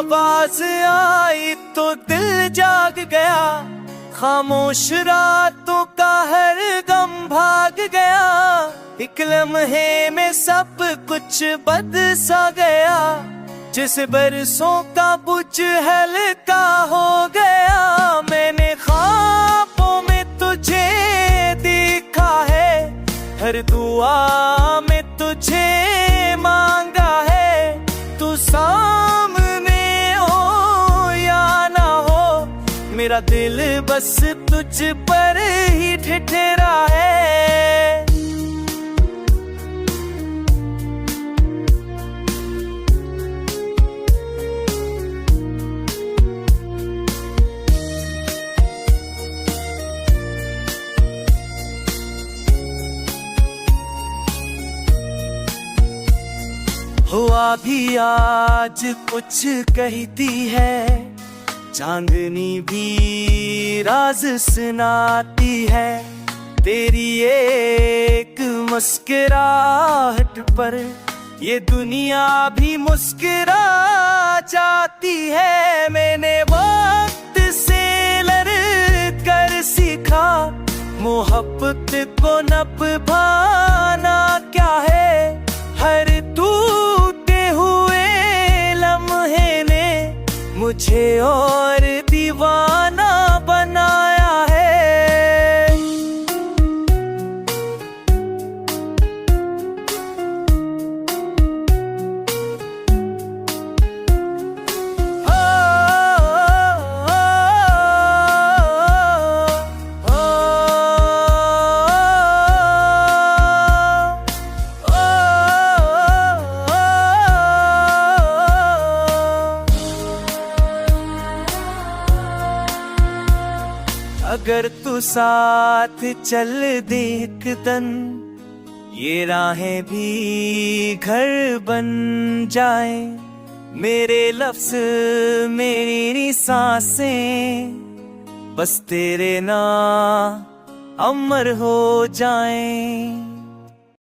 आवाज आई तो दिल जाग गया, खामोश रातों का हर गम भाग गया। एक लम्हे में सब कुछ बदल सा गया, जिस बरसों का बुझ हल्का हो गया। मैंने ख्वाबों में तुझे देखा है, हर दुआ में तुझे मांगा है। तू सामने हो या ना हो, मेरा दिल बस तुझ पर ही ठिठरा है। हुआ भी आज कुछ कहती है, चांदनी भी राज सुनाती है। तेरी एक मुस्कुराहट पर ये दुनिया भी मुस्कुरा जाती है। मैंने वक्त से लड़कर सीखा, मोहब्बत को निभाना क्या है। हर टूटे हुए लम्हे ने मुझे और दीवाना बनाया है। अगर तू साथ चल दे एक दिन, ये राहें भी घर बन जाए। मेरे लफ्ज मेरी सांसें बस तेरे नाम अमर हो जाएं।